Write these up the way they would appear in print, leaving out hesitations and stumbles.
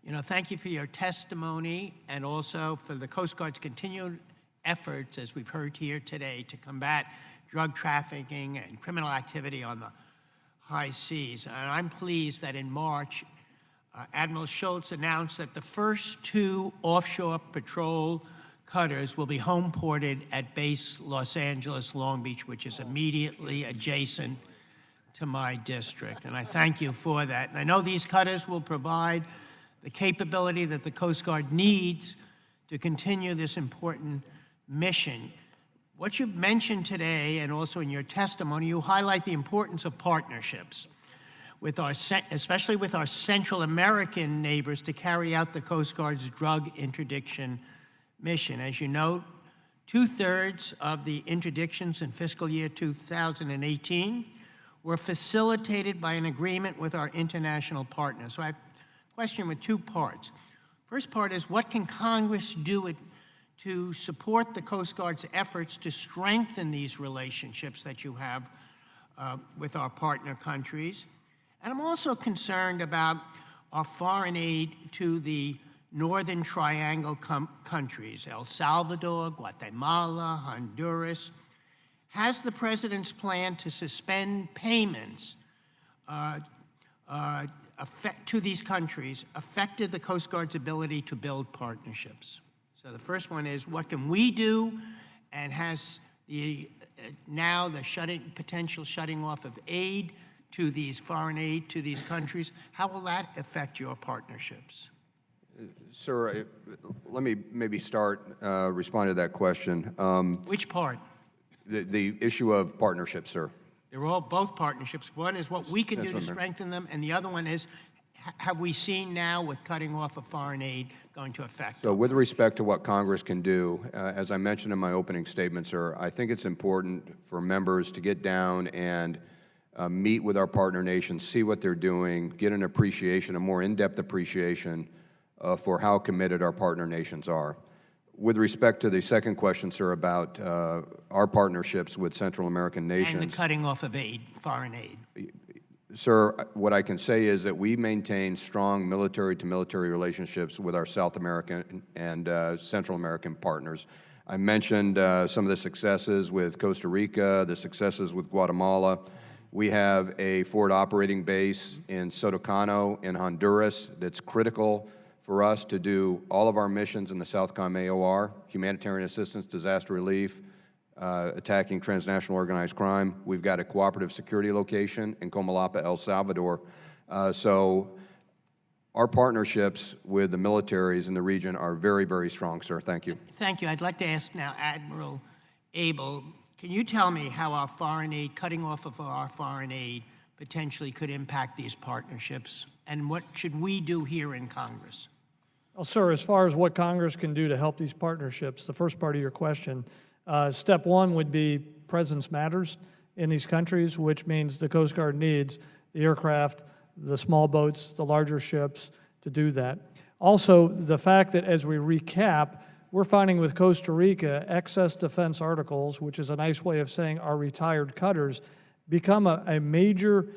Thank you for your testimony and also for the Coast Guard's continued efforts, as we've heard here today, to combat drug trafficking and criminal activity on the high seas. And I'm pleased that in March, Admiral Schultz announced that the first 2 offshore patrol cutters will be home ported at base Los Angeles, Long Beach, which is immediately adjacent to my district. And I thank you for that. And I know these cutters will provide the capability that the Coast Guard needs to continue this important mission. What you've mentioned today, and also in your testimony, you highlight the importance of partnerships with especially with our Central American neighbors to carry out the Coast Guard's drug interdiction mission. As you note, 2/3 of the interdictions in fiscal year 2018 were facilitated by an agreement with our international partners. So I have a question with 2 parts. First part is, what can Congress do to support the Coast Guard's efforts to strengthen these relationships that you have with our partner countries? And I'm also concerned about our foreign aid to the Northern Triangle countries, El Salvador, Guatemala, Honduras. Has the President's plan to suspend payments to these countries affected the Coast Guard's ability to build partnerships? So the first one is, what can we do? And has now the potential shutting off of aid to these foreign aid to these countries, how will that affect your partnerships? Sir, let me maybe start responding to that question. Which part? The issue of partnerships, sir. They're all both partnerships. One is what we can do to strengthen them, and the other one is, have we seen now with cutting off of foreign aid going to affect them? So with respect to what Congress can do, as I mentioned in my opening statement, sir, I think it's important for members to get down and meet with our partner nations, see what they're doing, get an appreciation, a more in-depth appreciation for how committed our partner nations are. With respect to the second question, sir, about our partnerships with Central American nations. And the cutting off of aid, foreign aid. Sir, what I can say is that we maintain strong military-to-military relationships with our South American and Central American partners. I mentioned some of the successes with Costa Rica, the successes with Guatemala. We have a forward operating base in Sotocano in Honduras that's critical for us to do all of our missions in the Southcom AOR, humanitarian assistance, disaster relief, attacking transnational organized crime. We've got a cooperative security location in Comalapa, El Salvador. So our partnerships with the militaries in the region are very, very strong, sir. Thank you. Thank you. I'd like to ask now Admiral Abel, can you tell me how our foreign aid, cutting off of our foreign aid, potentially could impact these partnerships? And what should we do here in Congress? Well, sir, as far as what Congress can do to help these partnerships, the first part of your question, step one would be presence matters in these countries, which means the Coast Guard needs the aircraft, the small boats, the larger ships to do that. Also, the fact that as we recap, we're finding with Costa Rica, excess defense articles, which is a nice way of saying our retired cutters, become a major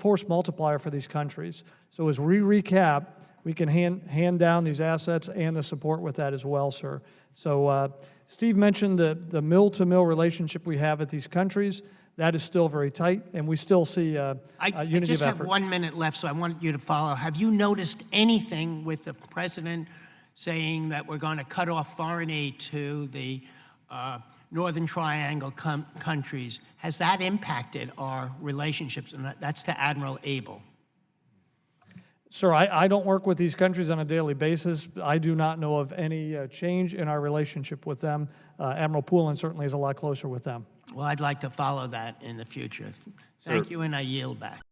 force multiplier for these countries. So as we recap, we can hand down these assets and the support with that as well, sir. So Steve mentioned the mill-to-mill relationship we have with these countries. That is still very tight, and we still see unity of effort. I just have 1 minute left, so I want you to follow. Have you noticed anything with the President saying that we're going to cut off foreign aid to the Northern Triangle countries? Has that impacted our relationships? And that's to Admiral Abel. Sir, I don't work with these countries on a daily basis. I do not know of any change in our relationship with them. Admiral Poulin certainly is a lot closer with them. Well, I'd like to follow that in the future. Thank you, and I yield back.